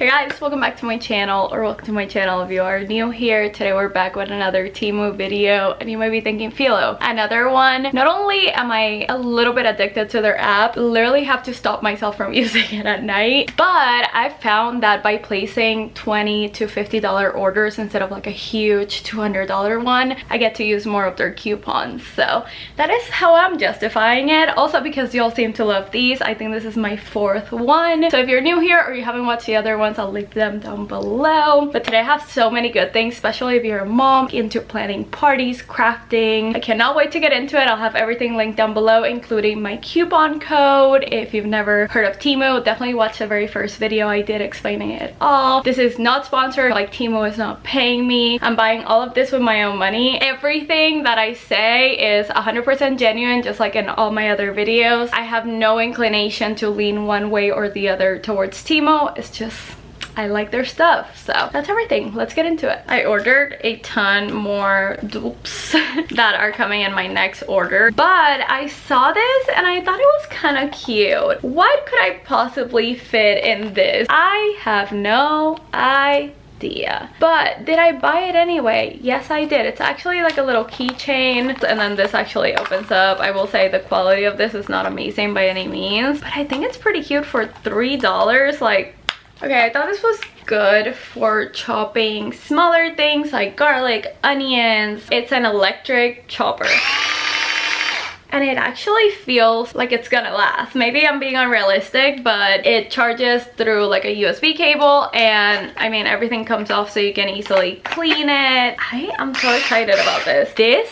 Hey guys, welcome back to my channel, or welcome to my channel if you are new here. Today we're back with another TEMU video, and you might be thinking, Philo, another one. Not only am I a little bit addicted to their app, literally have to stop myself from using it at night, but I've found that by placing $20 to $50 orders instead of like a huge $200 one, I get to use more of their coupons. So that is how I'm justifying it. Also because y'all seem to love these, I think this is my fourth one. So if you're new here or you haven't watched the other ones, I'll link them down below. But today I have so many good things, especially if you're a mom into planning parties, crafting. I cannot wait to get into it. I'll have everything linked down below, including my coupon code. If you've never heard of TEMU, definitely watch the very first video I did explaining it all. This is not sponsored, like TEMU is not paying me. I'm buying all of this with my own money. Everything that I say is 100% genuine, just like in all my other videos. I have no inclination to lean one way or the other towards TEMU. It's just I like their stuff. So that's everything. Let's get into it. I ordered a ton more dupes that are coming in my next order, but I saw this and I thought it was kind of cute. What could I possibly fit in this? I have no idea. But did I buy it anyway? Yes, I did. It's actually like a little keychain, and then this actually opens up. I will say the quality of this is not amazing by any means, but I think it's pretty cute for $3. Like, okay, I thought this was good for chopping smaller things like garlic, onions. It's an electric chopper. And it actually feels like it's gonna last. Maybe I'm being unrealistic, but it charges through like a USB cable, and I mean everything comes off so you can easily clean it. I am so excited about this. This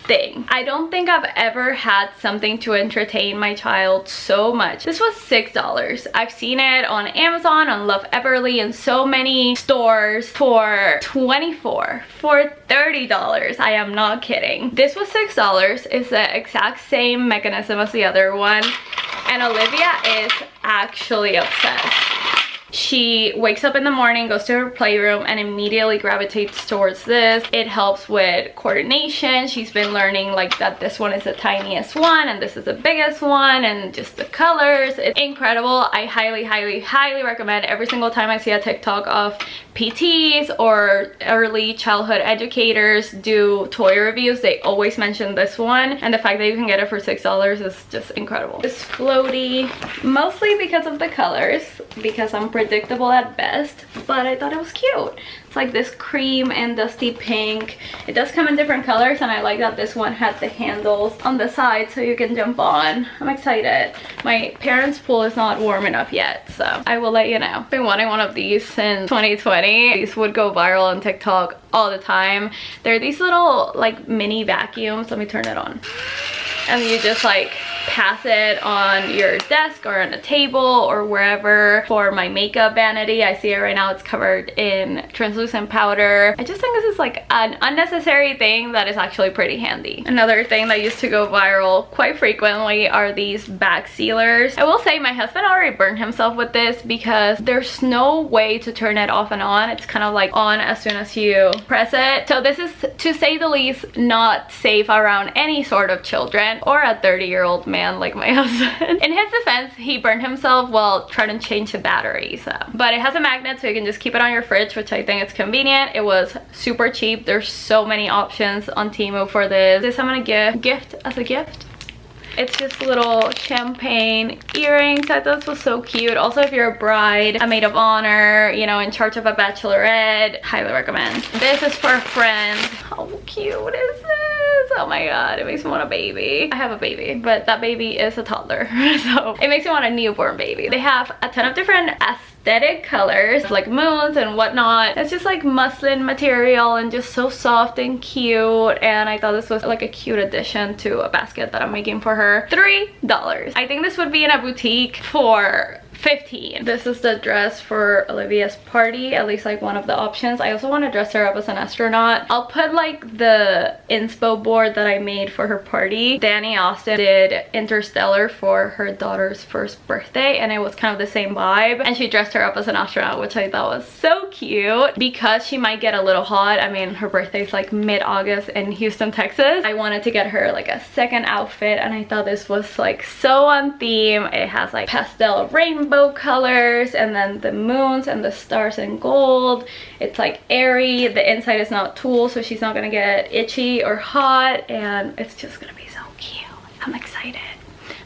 thing, I don't think I've ever had something to entertain my child so much. This was $6. I've seen it on Amazon, on Love Everly, in so many stores for $24, for $30. I am not kidding. This was $6. It's the exact same mechanism as the other one, and Olivia is actually obsessed. She wakes up in the morning, goes to her playroom, and immediately gravitates towards this. It helps with coordination. She's been learning like that this one is the tiniest one and this is the biggest one, and just the colors. It's incredible. I highly recommend. Every single time I see a TikTok of PTs or early childhood educators do toy reviews, they always mention this one, and the fact that you can get it for $6 is just incredible. It's floaty, mostly because of the colors, because I'm predictable at best, but I thought it was cute. It's like this cream and dusty pink. It does come in different colors, and I like that this one had the handles on the side so you can jump on. I'm excited. My parents' pool is not warm enough yet, so I will let you know. I've been wanting one of these since 2020. These would go viral on TikTok all the time. They're these little like mini vacuums. Let me turn it on. And you just like pass it on your desk or on a table or wherever. For my makeup vanity, I see it right now, it's covered in translucent powder. I just think this is like an unnecessary thing that is actually pretty handy. Another thing that used to go viral quite frequently are these bag sealers. I will say my husband already burned himself with this because there's no way to turn it off and on. It's kind of like on as soon as you press it. So this is, to say the least, not safe around any sort of children or a 30-year-old man like my husband. In his defense, he burned himself while trying to change the battery. So, but it has a magnet so you can just keep it on your fridge, which I think is convenient. It was super cheap. There's so many options on TEMU for this. This I'm gonna gift as a gift. It's just little champagne earrings. I thought this was so cute. Also, if you're a bride, a maid of honor, you know, in charge of a bachelorette, highly recommend. This is for a friend. How cute is this? Oh my god, it makes me want a baby. I have a baby, but that baby is a toddler. So it makes me want a newborn baby. They have a ton of different aesthetic colors, like moons and whatnot. It's just like muslin material and just so soft and cute, and I thought this was like a cute addition to a basket that I'm making for her. $3. I think this would be in a boutique for $15. This is the dress for Olivia's party, at least like one of the options. I also want to dress her up as an astronaut. I'll put like the inspo board that I made for her party. Danny Austin did Interstellar for her daughter's first birthday, and it was kind of the same vibe, and she dressed her up as an astronaut, which I thought was so cute. Because she might get a little hot, I mean her birthday's like mid-August in Houston, Texas, I wanted to get her like a second outfit, and I thought this was like so on theme. It has like pastel rainbow rainbow colors, and then the moons and the stars in gold. It's like airy. The inside is not tulle, so she's not gonna get itchy or hot, and it's just gonna be so cute. I'm excited.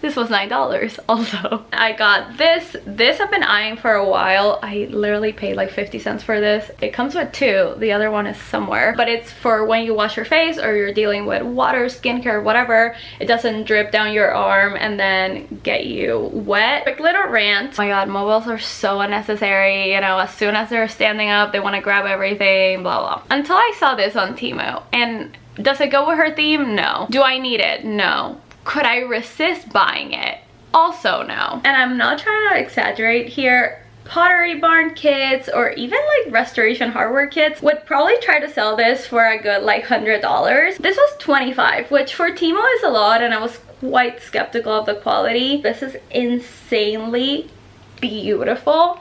This was $9 also. I got this. This I've been eyeing for a while. I literally paid like 50 cents for this. It comes with two. The other one is somewhere. But it's for when you wash your face or you're dealing with water, skincare, whatever. It doesn't drip down your arm and then get you wet. Quick little rant. Oh my god, mobiles are so unnecessary. You know, as soon as they're standing up, they want to grab everything, blah, blah. Until I saw this on TEMU. And does it go with her theme? No. Do I need it? No. Could I resist buying it? Also no. And I'm not trying to exaggerate here. Pottery Barn kits or even like restoration hardware kits would probably try to sell this for a good like $100. This was $25, which for TEMU is a lot, and I was quite skeptical of the quality. This is insanely beautiful.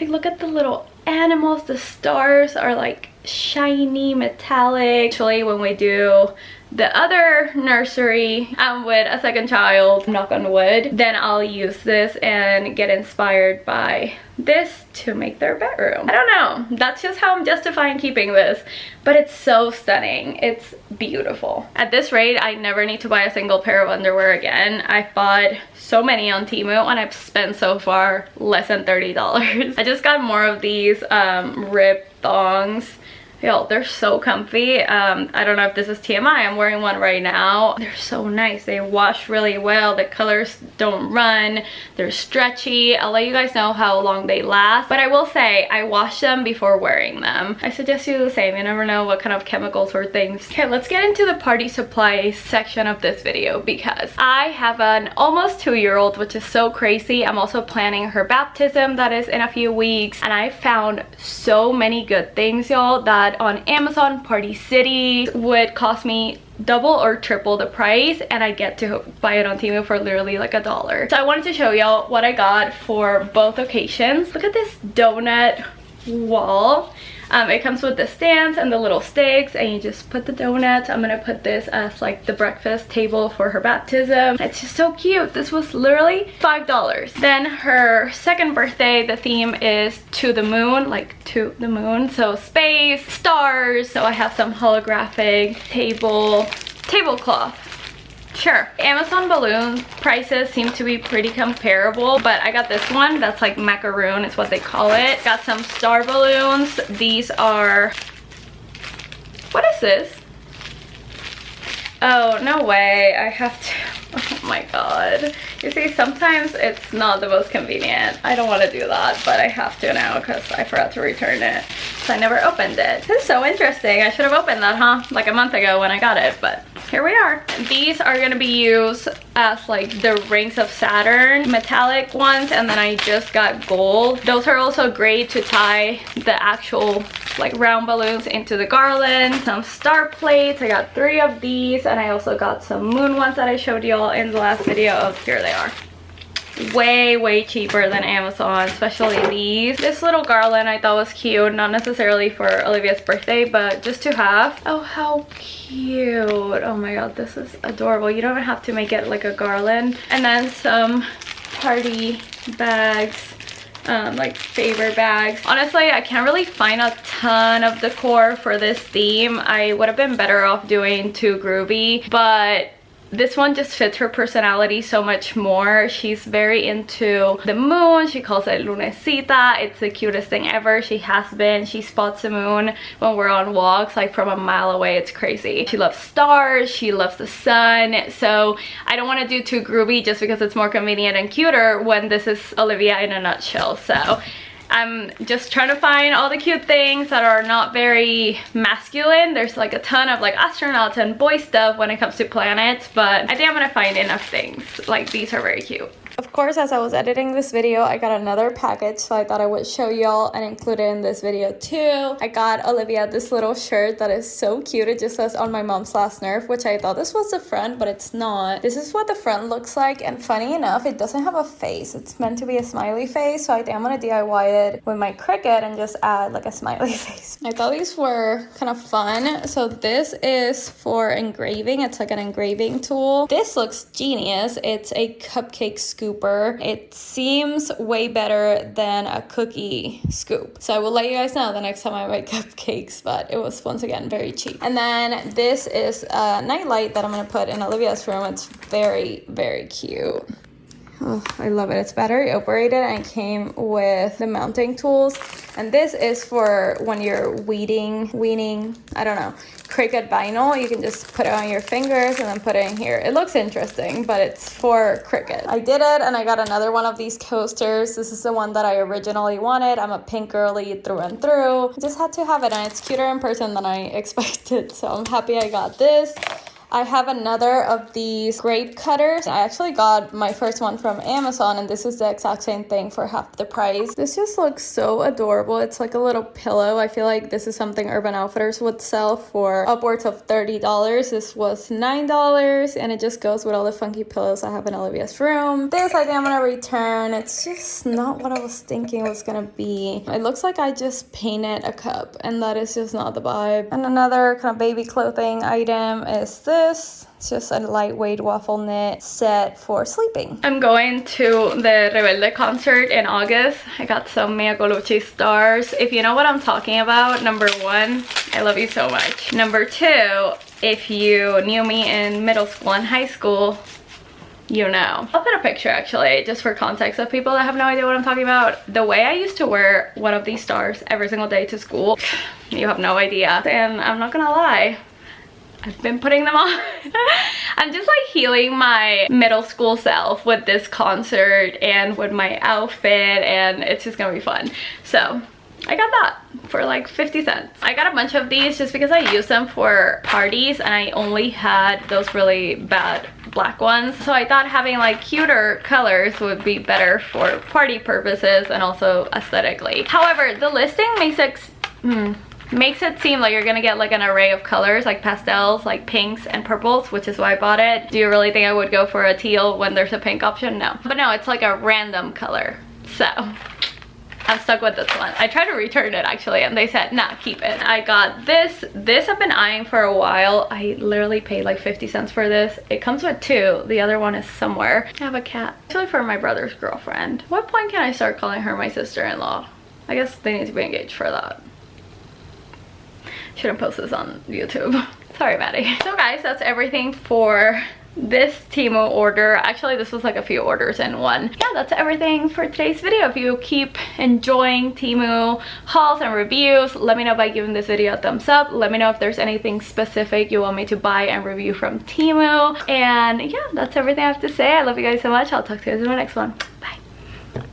Like, look at the little animals. The stars are like shiny metallic. Actually, when we do the other nursery with a second child, knock on wood, then I'll use this and get inspired by this to make their bedroom. I don't know, that's just how I'm justifying keeping this, but it's so stunning. It's beautiful. At this rate, I never need to buy a single pair of underwear again. I've bought so many on TEMU and I've spent so far less than $30. I just got more of these rib thongs. Yo, they're so comfy. I don't know if this is TMI. I'm wearing one right now. They're so nice. They wash really well. The colors don't run. They're stretchy. I'll let you guys know how long they last. But I will say, I wash them before wearing them. I suggest you do the same. You never know what kind of chemicals or things. Okay, let's get into the party supply section of this video because I have an almost 2-year-old, which is so crazy. I'm also planning her baptism that is in a few weeks. And I found so many good things, y'all, that on Amazon Party City would cost me double or triple the price, and I get to buy it on TEMU for literally like $1. So I wanted to show y'all what I got for both occasions. Look at this donut wall. It comes with the stands and the little sticks, and you just put the donuts. I'm gonna put this as like the breakfast table for her baptism. It's just so cute. This was literally $5. Then her second birthday, the theme is to the moon, like to the moon. So space, stars. So I have some holographic tablecloth. Sure. Amazon balloon prices seem to be pretty comparable, but I got this one that's like macaroon is what they call it. Got some star balloons. These are, what is this? Oh, no way. I have to, oh my god. You see, sometimes it's not the most convenient. I don't want to do that, but I have to now because I forgot to return it. So I never opened it. This is so interesting. I should have opened that, huh? Like a month ago when I got it, but here we are. These are gonna be used as like the rings of Saturn, metallic ones, and then I just got gold. Those are also great to tie the actual like round balloons into the garland. Some star plates. I got 3 of these, and I also got some moon ones that I showed y'all in the last video. Oh, here they are. Way cheaper than Amazon, especially these. This little garland I thought was cute, not necessarily for Olivia's birthday, but just to have. Oh, how cute. Oh my god, this is adorable. You don't even have to make it like a garland. And then some party bags, like favor bags. Honestly, I can't really find a ton of decor for this theme. I would have been better off doing Too Groovy, but this one just fits her personality so much more. She's very into the moon. She calls it Lunecita. It's the cutest thing ever. She has been. She spots the moon when we're on walks, like from a mile away. It's crazy. She loves stars. She loves the sun. So I don't want to do Too Groovy just because it's more convenient and cuter when this is Olivia in a nutshell. So I'm just trying to find all the cute things that are not very masculine. There's like a ton of like astronauts and boy stuff when it comes to planets, but I think I'm gonna find enough things. Like, these are very cute. Of course, as I was editing this video, I got another package, so I thought I would show y'all and include it in this video too. I got Olivia this little shirt that is so cute. It just says on my mom's last nerve, which I thought this was the front, but it's not. This is what the front looks like, and funny enough, it doesn't have a face. It's meant to be a smiley face, so I think I'm gonna DIY it with my Cricut and just add like a smiley face. I thought these were kind of fun. So this is for engraving. It's like an engraving tool. This looks genius. It's a cupcake scoop scooper. It seems way better than a cookie scoop. So I will let you guys know the next time I make cupcakes, but it was once again very cheap. And then this is a nightlight that I'm gonna put in Olivia's room. It's very, very cute. Oh, I love it. It's battery operated and it came with the mounting tools. And this is for when you're weaning, I don't know, Cricut vinyl. You can just put it on your fingers and then put it in here. It looks interesting, but it's for Cricut. I did it and I got another one of these coasters. This is the one that I originally wanted. I'm a pink girly through and through. I just had to have it and it's cuter in person than I expected. So I'm happy I got this. I have another of these grape cutters. I actually got my first one from Amazon and this is the exact same thing for half the price. This just looks so adorable. It's like a little pillow. I feel like this is something Urban Outfitters would sell for upwards of $30. This was $9 and it just goes with all the funky pillows I have in Olivia's room. This I think I'm gonna return. It's just not what I was thinking it was gonna be. It looks like I just painted a cup and that is just not the vibe. And another kind of baby clothing item is this. It's just a lightweight waffle knit set for sleeping. I'm going to the Rebelde concert in August. I got some Mia Colucci stars. If you know what I'm talking about, number one, I love you so much. Number two, if you knew me in middle school and high school, you know. I'll put a picture actually, just for context of people that have no idea what I'm talking about. The way I used to wear one of these stars every single day to school, you have no idea. And I'm not gonna lie, I've been putting them on. I'm just like healing my middle school self with this concert and with my outfit, and it's just gonna be fun. So I got that for like 50 cents. I got a bunch of these just because I use them for parties and I only had those really bad black ones. So I thought having like cuter colors would be better for party purposes and also aesthetically. However, the listing makes it seem like you're gonna get like an array of colors, like pastels, like pinks and purples, which is why I bought it. Do you really think I would go for a teal when there's a pink option? No. But no, it's like a random color. So I'm stuck with this one. I tried to return it actually and they said, nah, keep it. I got this. This I've been eyeing for a while. I literally paid like 50 cents for this. It comes with two. The other one is somewhere. I have a cat. Actually for my brother's girlfriend. What point can I start calling her my sister-in-law? I guess they need to be engaged for that. Shouldn't post this on YouTube. Sorry, Maddie. So guys, that's everything for this TEMU order. Actually, this was like a few orders in one. Yeah, that's everything for today's video. If you keep enjoying TEMU hauls and reviews, let me know by giving this video a thumbs up. Let me know if there's anything specific you want me to buy and review from TEMU. And yeah, that's everything I have to say. I love you guys so much. I'll talk to you guys in the next one.